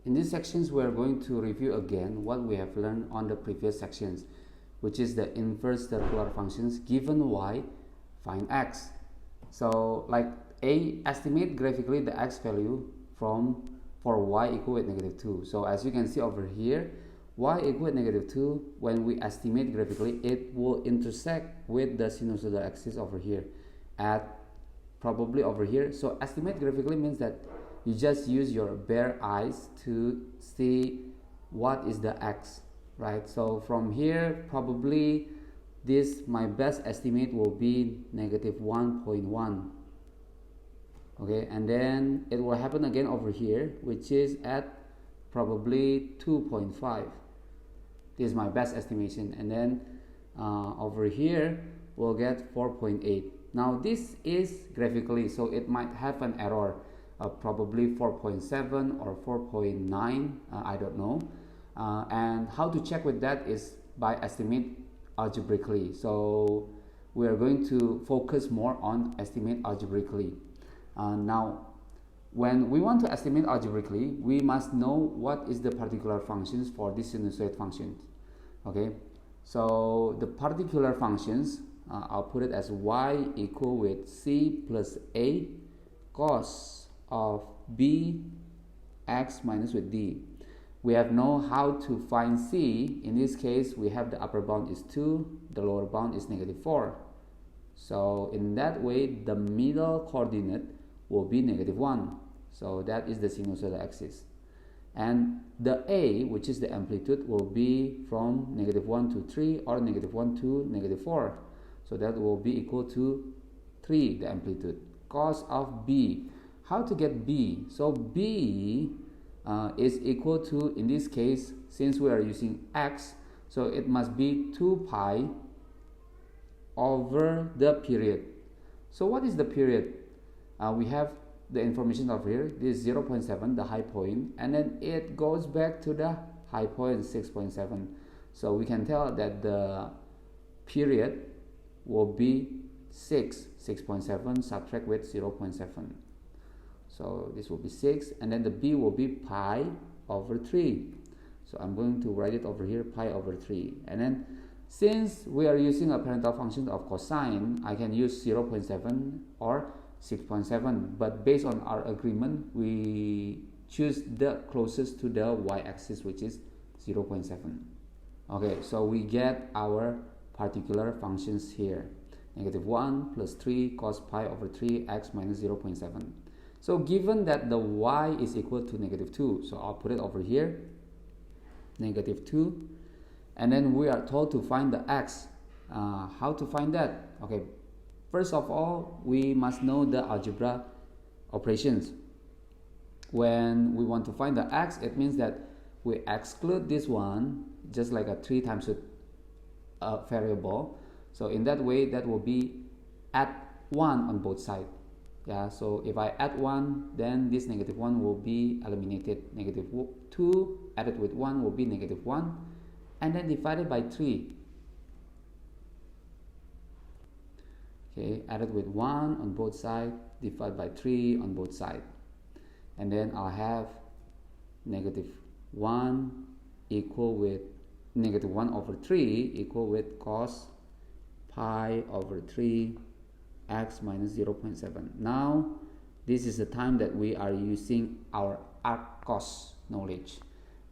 in these sections we are going to review again what we have learned on the previous sections, which is the inverse circular functions. Given y, find x. So like A, estimate graphically the x value for y equal with -2. So as you can see over here, y equal with -2, when we estimate graphically, it will intersect with the sinusoidal axis over here at probably over here. So estimate graphically means that you just use your bare eyes to see what is the x, right? So from here, probably this, my best estimate will be -1.1. okay, and then it will happen again over here, which is at probably 2.5. This is my best estimation, and then over here we'll get 4.8. Now this is graphically, so it might have an error of probably 4.7 or 4.9, I don't know. And how to check with that is by estimate algebraically. So we are going to focus more on estimate algebraically. Now when we want to estimate algebraically, we must know what is the particular functions for this sinusoid functions. Okay, so the particular functions, I'll put it as y equal with c plus a cos of b x minus with d. We have know how to find c. In this case, we have the upper bound is 2, the lower bound is -4. So in that way, the middle coordinate will be -1. So that is the sinusoidal axis. And the a, which is the amplitude, will be from -1 to 3 or -1 to -4. So that will be equal to 3, the amplitude. Cos of b. How to get b? So b is equal to, in this case, since we are using x, so it must be 2 pi over the period. So what is the period? We have the information over here. This is 0.7, the high point, and then it goes back to the high point, 6.7. So we can tell that the period will be 6.7 subtract with 0.7. So this will be 6, and then the b will be pi over 3. So I'm going to write it over here, pi over 3. And then since we are using a parental function of cosine, I can use 0.7 or 6.7, but based on our agreement, we choose the closest to the y-axis, which is 0.7. Okay, so we get our particular functions here. -1 plus 3 cos pi over 3 x minus 0.7. So given that the y is equal to -2, so I'll put it over here, -2, and then we are told to find the x. How to find that? Okay, first of all, we must know the algebra operations. When we want to find the x, it means that we exclude this one, just like a 3 times a variable. So in that way, that will be add 1 on both sides. Yeah, so if I add 1, then this -1 will be eliminated. -2 added with 1 will be -1, and then divided by 3. Okay, added with 1 on both sides, divided by 3 on both sides. And then I'll have -1 equal with -1 over 3 equal with cos pi over 3 x minus 0.7. Now this is the time that we are using our arc cos knowledge.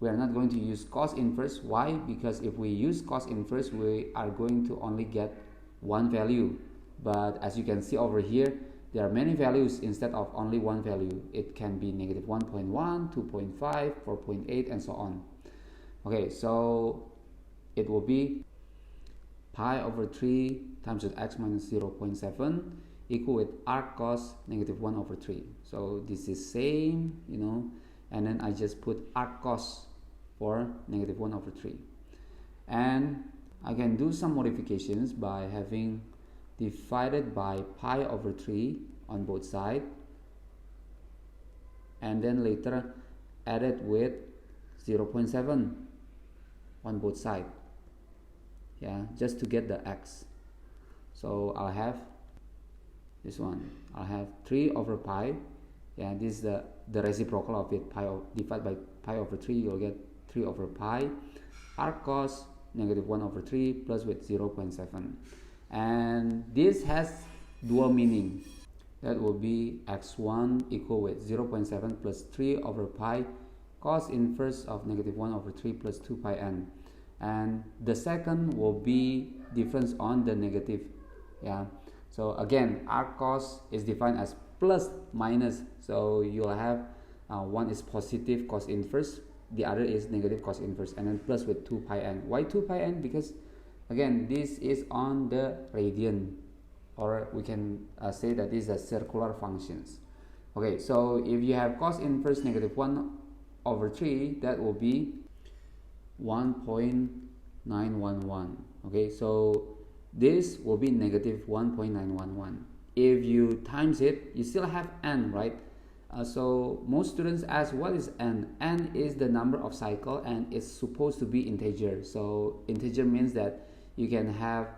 We are not going to use cos inverse. Why? Because if we use cos inverse, we are going to only get one value. But as you can see over here, there are many values instead of only one value. It can be -1.1, 2.5, 4.8, and so on. Okay, so it will be pi over 3 times with x minus 0.7 equal with arc cos -1 over 3. So this is same, and then I just put arc cos for -1 over 3. And I can do some modifications by having divided by pi over 3 on both sides, and then later added with 0.7 on both sides, just to get the x. So I'll have this one, I'll have 3 over pi, this is the the reciprocal of it, divided by pi over 3, you'll get 3 over pi arc cos negative 1 over 3 plus with 0.7. And this has dual meaning. That will be x1 equal with 0.7 plus 3 over pi cos inverse of negative 1 over 3 plus 2 pi n. And the second will be difference on the negative. Yeah. So again, arc cos is defined as plus minus. So you'll have one is positive cos inverse, the other is negative cos inverse, and then plus with 2 pi n. Why 2 pi n? Because again, this is on the radian, or we can say that these are circular functions. Okay, so if you have cos inverse negative 1 over 3, that will be 1.911. Okay, so this will be negative 1.911. If you times it, you still have n, right? So most students ask, what is n? N is the number of cycle, and it's supposed to be integer. So integer means that you can have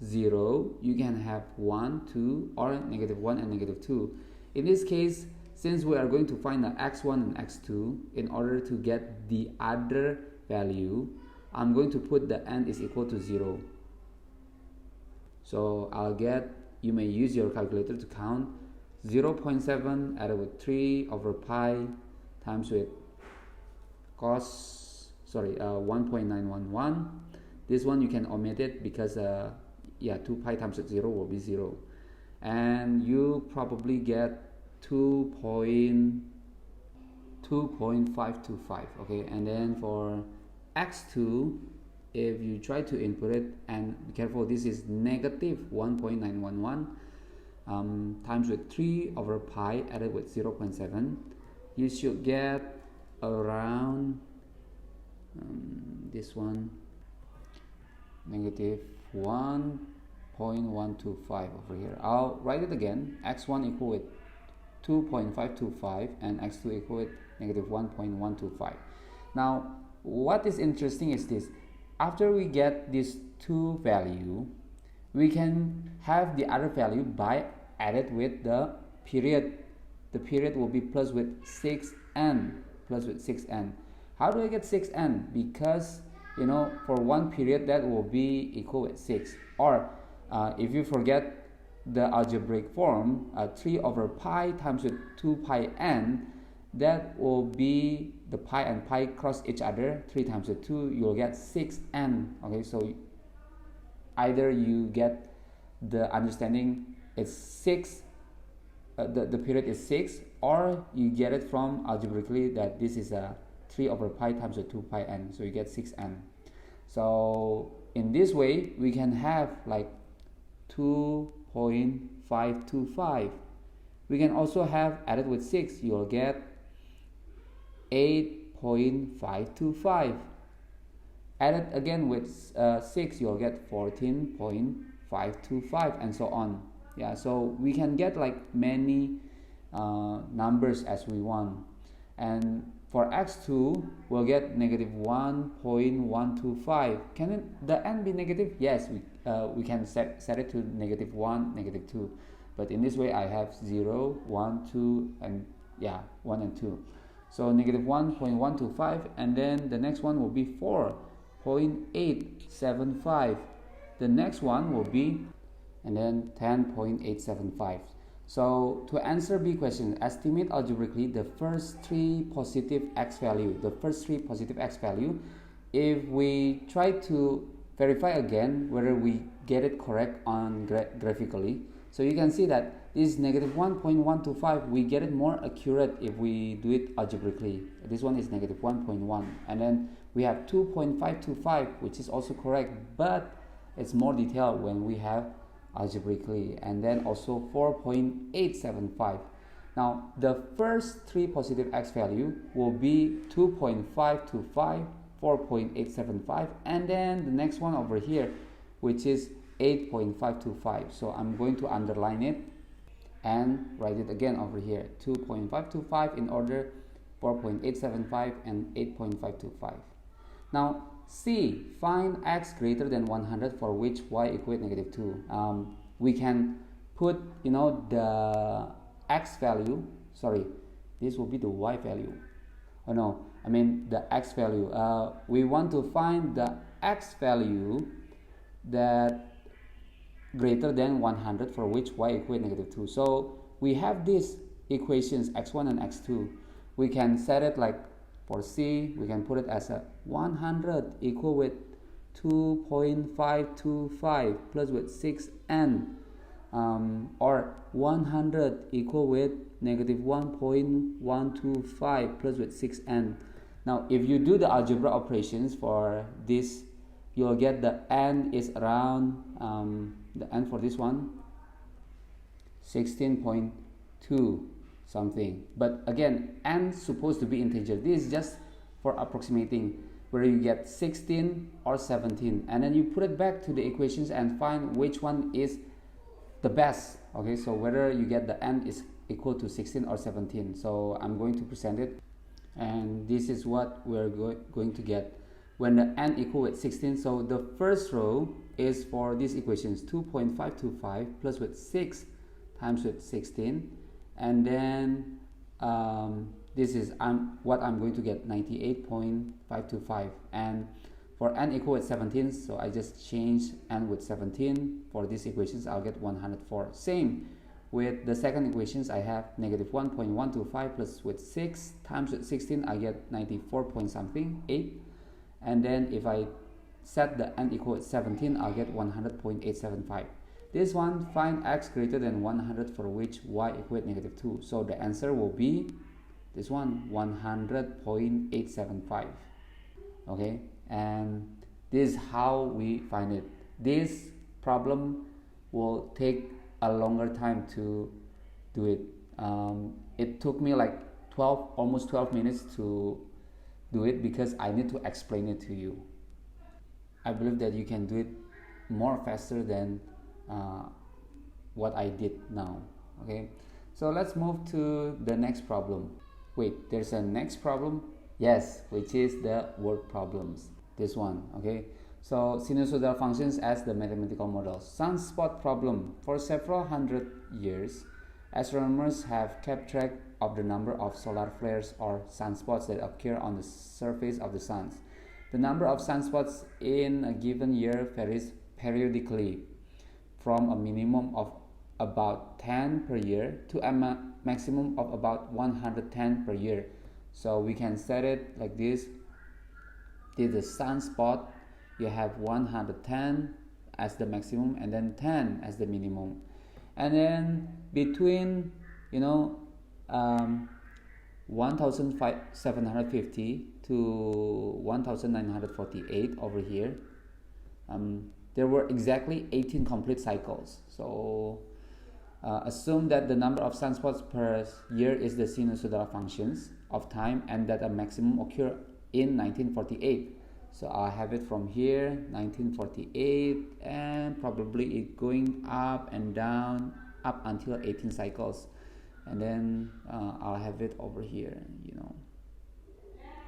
0, you can have 1, 2, or negative 1 and negative 2. In this case, since we are going to find the x1 and x2, in order to get the other value, I'm going to put the n is equal to 0. So I'll get, you may use your calculator to count 0.7 added with 3 over pi times with 1.911. This one you can omit it because 2 pi times with 0 will be 0. And you probably get 2.525. Okay, and then for x2, if you try to input it, and be careful, this is negative 1.911 times with 3 over pi added with 0.7, you should get around this one, negative 1.125 over here. I'll write it again. X1 equal with 2.525 and x2 equal with negative 1.125. Now what is interesting is this: after we get these two value, we can have the other value by added with the period. The period will be plus with 6n, plus with 6n. How do I get 6n? Because for one period that will be equal with 6. Or if you forget the algebraic form, 3 over pi times with 2 pi n, that will be the pi and pi cross each other, 3 times with 2, you'll get 6n. Okay, so either you get the understanding it's 6, the period is 6, or you get it from algebraically that this is a 3 over pi times with 2 pi n, so you get 6n. So in this way we can have like 2.525. We can also have added with 6, you'll get 8.525. Added again with 6, you'll get 14.525, and so on. Yeah, so we can get like many numbers as we want. And for x2, we'll get negative 1.125. Can the n be negative? Yes, we can set it to negative 1, negative 2. But in this way, I have 0, 1, 2, and 1 and 2. So negative 1.125, and then the next one will be 4.875. The next one will be, and then 10.875. So to answer B question, estimate algebraically the first three positive x value. If we try to verify again whether we get it correct on graphically, so you can see that this negative 1.125, we get it more accurate if we do it algebraically. This one is negative 1.1, and then we have 2.525, which is also correct, but it's more detailed when we have algebraically, and then also 4.875. Now the first three positive x value will be 2.525, 4.875, and then the next one over here, which is 8.525. So I'm going to underline it and write it again over here, 2.525 in order, 4.875 and 8.525. Now C, find x greater than 100 for which y equate negative 2. The This will be the y value. Oh no, I mean the x value. We want to find the x value that greater than 100 for which y equate -2. So we have these equations x1 and x2. We can set it like for c, we can put it as a 100 equal with 2.525 plus with 6n, or 100 equal with -1.125 plus with 6n. Now if you do the algebra operations for this, you'll get the n is around the n for this one 16.2 something, but again n supposed to be integer. This is just for approximating where you get 16 or 17, and then you put it back to the equations and find which one is the best. Okay, so whether you get the n is equal to 16 or 17. So I'm going to present it, and this is what we're going to get when the n equal with 16. So the first row is for these equations 2.525 plus with 6 times with 16, and then this is what I'm going to get 98.525, and for n equal with 17, so I just change n with 17 for these equations. I'll get 104. Same with the second equations, I have -1.125 plus with 6 times with 16, I get 94 point something 8, and then if I set the n equal with 17, I'll get 100.875. This one, find x greater than 100 for which y equate -2. So the answer will be this one, 100.875. Okay, and this is how we find it. This problem will take a longer time to do it. It took me like almost 12 minutes to do it because I need to explain it to you. I believe that you can do it more faster than what I did now. Okay, so let's move to the next problem. Wait, there's a next problem? Yes, which is the word problems. This one. Okay, so sinusoidal functions as the mathematical models. Sunspot problem. For several hundred years, astronomers have kept track of the number of solar flares or sunspots that occur on the surface of the sun. The number of sunspots in a given year varies periodically, from a minimum of about 10 per year to a maximum of about 110 per year. So we can set it like this. This is the sunspot. You have 110 as the maximum and then 10 as the minimum. And then between 1750 to 1948 over here, there were exactly 18 complete cycles. So assume that the number of sunspots per year is the sinusoidal functions of time, and that a maximum occurred in 1948. So I have it from here, 1948, and probably it going up and down up until 18 cycles, and then I'll have it over here,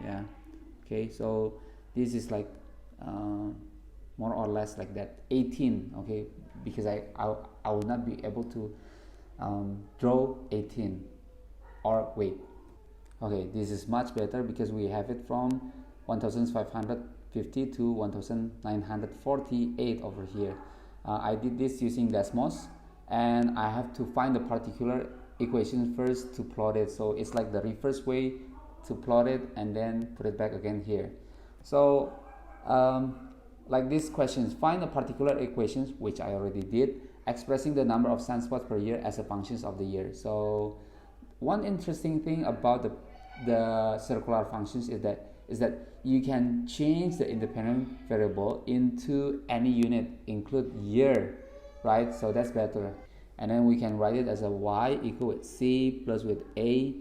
yeah. Okay, so this is like more or less like that, 18. Okay, because I will not be able to draw 18, or wait, okay, this is much better because we have it from 1550 to 1948 over here. I did this using Desmos, and I have to find the particular equation first to plot it. So it's like the reverse way to plot it and then put it back again here. So like these questions, find the particular equations, which I already did, expressing the number of sunspots per year as a functions of the year. So one interesting thing about the circular functions is that you can change the independent variable into any unit, include year, right? So that's better. And then we can write it as a y equal with c plus with a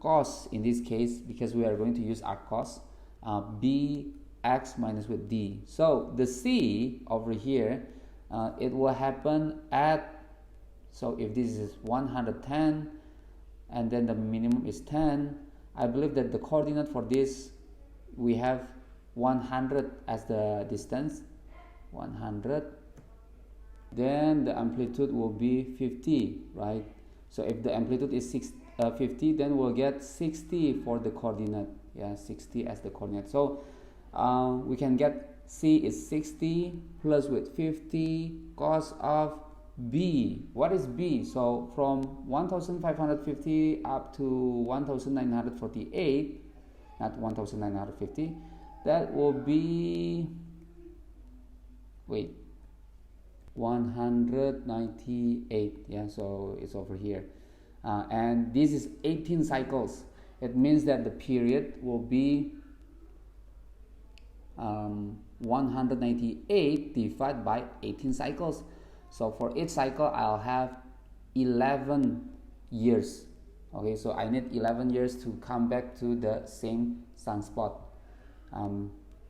cos, in this case, because we are going to use arc cos, b x minus with d. So the c over here, it will happen at, so if this is 110 and then the minimum is 10, I believe that the coordinate for this, we have 100 as the distance, 100, then the amplitude will be 50, right? So if the amplitude is 50, then we'll get 60 for the coordinate. Yeah, 60 as the coordinate. So we can get C is 60 plus with 50 cos of B. What is B? So from 1550 up to 1948, not 1950, that will be, wait, 198. Yeah, so it's over here. And this is 18 cycles. It means that the period will be 198 divided by 18 cycles. So for each cycle I'll have 11 years. Okay, so I need 11 years to come back to the same sunspot.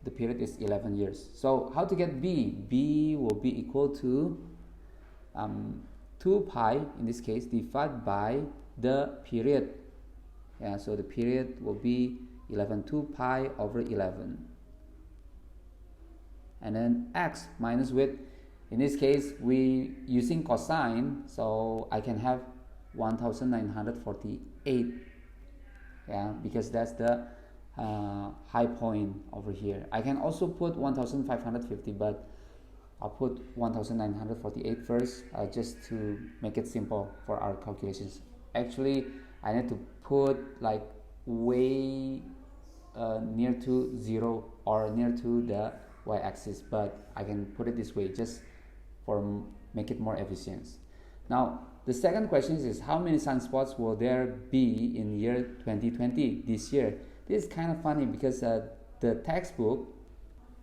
The period is 11 years. So how to get B? B will be equal to 2 pi in this case divided by the period. Yeah, so the period will be 11, 2 pi over 11. And then x minus with, in this case we using cosine, so I can have 1948. Yeah, because that's the high point over here. I can also put 1550, but I'll put 1948 first, just to make it simple for our calculations. Actually I need to put like way near to 0 or near to the y-axis, but I can put it this way just for make it more efficient. Now the second question is, how many sunspots will there be in year 2020, this year? This is kind of funny because the textbook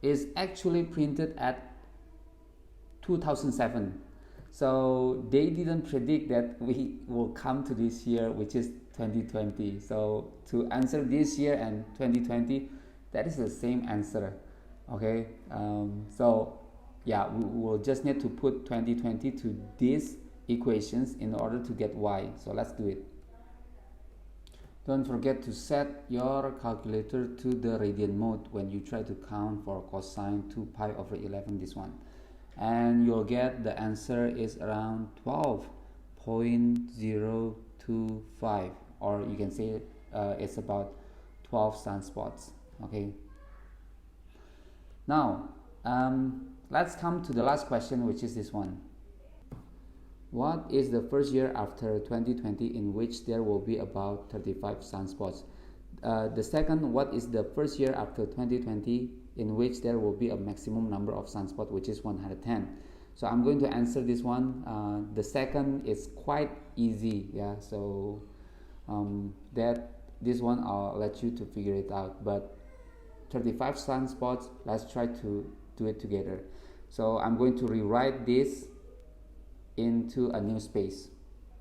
is actually printed at 2007, so they didn't predict that we will come to this year, which is 2020. So to answer this year and 2020, that is the same answer. Okay, so yeah, we will just need to put 2020 to these equations in order to get y. So let's do it. Don't forget to set your calculator to the radian mode when you try to count for cosine 2 pi over 11, this one, and you'll get the answer is around 12.025, or you can say it's about 12 sunspots. Okay, now let's come to the last question, which is this one. What is the first year after 2020 in which there will be about 35 sunspots? The second, what is the first year after 2020 in which there will be a maximum number of sunspots, which is 110? So I'm going to answer this one. The second is quite easy. Yeah, so that this one I'll let you to figure it out. But 35 sunspots, let's try to do it together. So I'm going to rewrite this into a new space.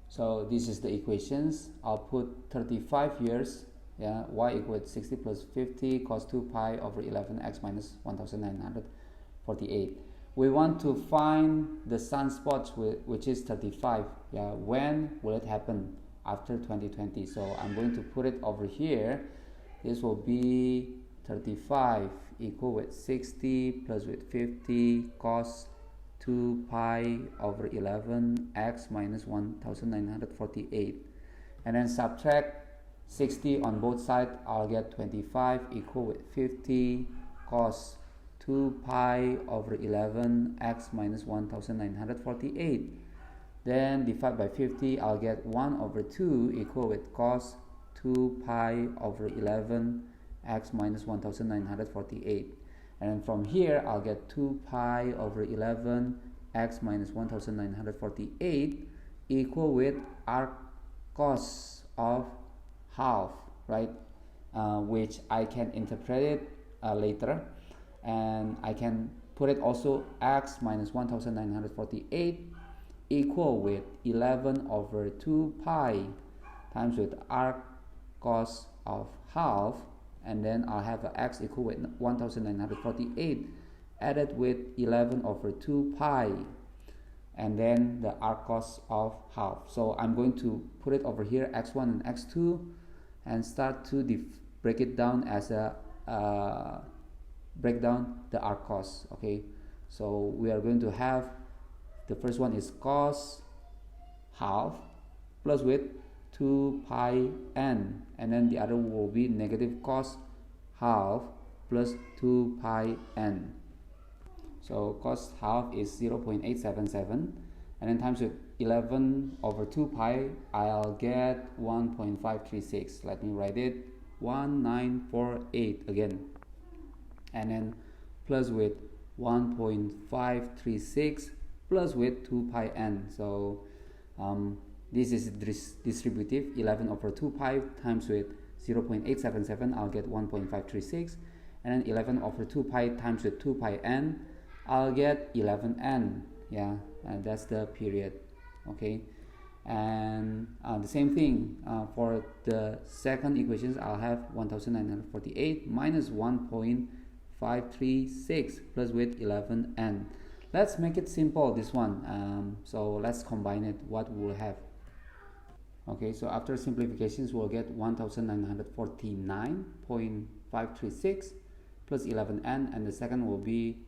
So this is the equations. I'll put 35 years, yeah, y equals 60 plus 50 cos 2 pi over 11 x minus 1948. We want to find the sunspots, which is 35. Yeah, when will it happen? After 2020. So I'm going to put it over here. This will be 35 equal with 60 plus with 50 cos 2 pi over 11 x minus 1948, and then subtract 60 on both sides. I'll get 25 equal with 50 cos 2 pi over 11 x minus 1948. Then divide by 50, I'll get 1 over 2 equal with cos 2 pi over 11 x minus 1948. And from here I'll get 2 pi over 11 x minus 1948 equal with arc cos of half, right? Which I can interpret it later, and I can put it also x minus 1948 equal with 11 over 2 pi times with arc cos of half, and then I'll have x equal with 1948 added with 11 over 2 pi, and then the arc cos of half. So I'm going to put it over here, x1 and x2, and start to break it down as a break down the arc cos. Okay, so we are going to have, the first one is cos half plus with 2 pi n, and then the other will be negative cos half plus 2 pi n. So cos half is 0.877, and then times with 11 over 2 pi, I'll get 1.536. Let me write it, 1948 again, and then plus with 1.536 plus with 2 pi n. So this is distributive. 11 over 2 pi times with 0.877, I'll get 1.536, and then 11 over 2 pi times with 2 pi n, I'll get 11n. Yeah, and that's the period. Okay, and the same thing for the second equations. I'll have 1948 minus 1.536 plus with 11n. Let's make it simple, this one. So let's combine it. What we'll have? Okay, so after simplifications, we'll get 1949.536 plus 11n, and the second will be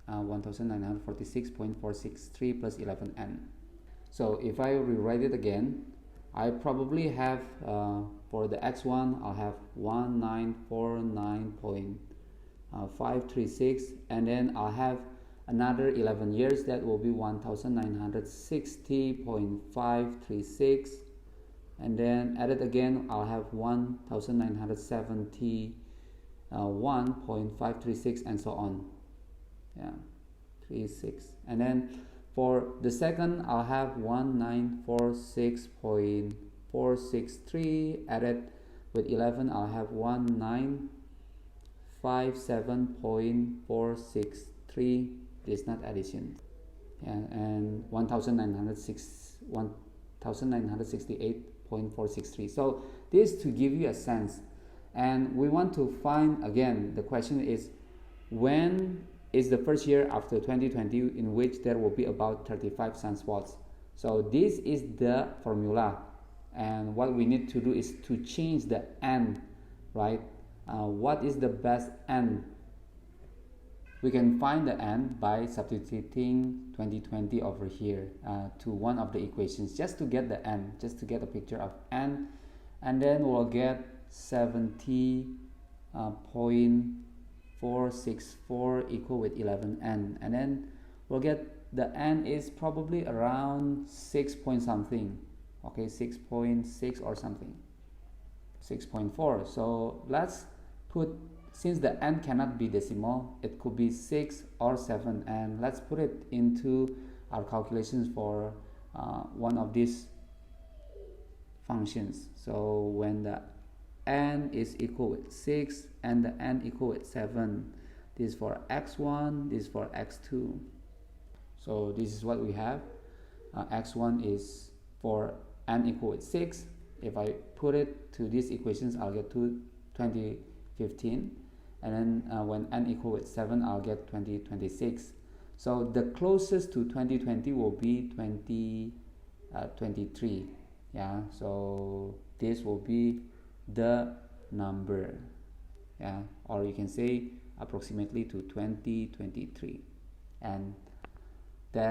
1946.463 plus 11n. So if I rewrite it again, I probably have for the x1, I'll have 1949.536, and then I'll have another 11 years, that will be 1960.536, and then add it again, I'll have 1971.536, and so on. Yeah, 36. And then for the second, I'll have 1946.463 added with 11, I'll have 1957.463. This is not addition. Yeah, and 1968.463. So this to give you a sense, and we want to find, again, the question is, when is the first year after 2020 in which there will be about 35 sunspots. So this is the formula, and what we need to do is to change the n, right? What is the best n? We can find the n by substituting 2020 over here to one of the equations, just to get the n, just to get a picture of n, and then we'll get 70.464 equal with 11n, and then we'll get the n is probably around 6 point something. Okay, 6.6 or something, 6.4. So let's put, since the n cannot be decimal, it could be 6 or 7, and let's put it into our calculations for one of these functions. So when the n is equal with 6 and the n equal with 7, this is for x1, this is for x2. So this is what we have. X1 is for n equal with 6. If I put it to these equations, I'll get 2015, and then when n equal with 7, I'll get 2026. So the closest to 2020 will be 2023. Yeah, so this will be the number, yeah, or you can say approximately to 2023, and that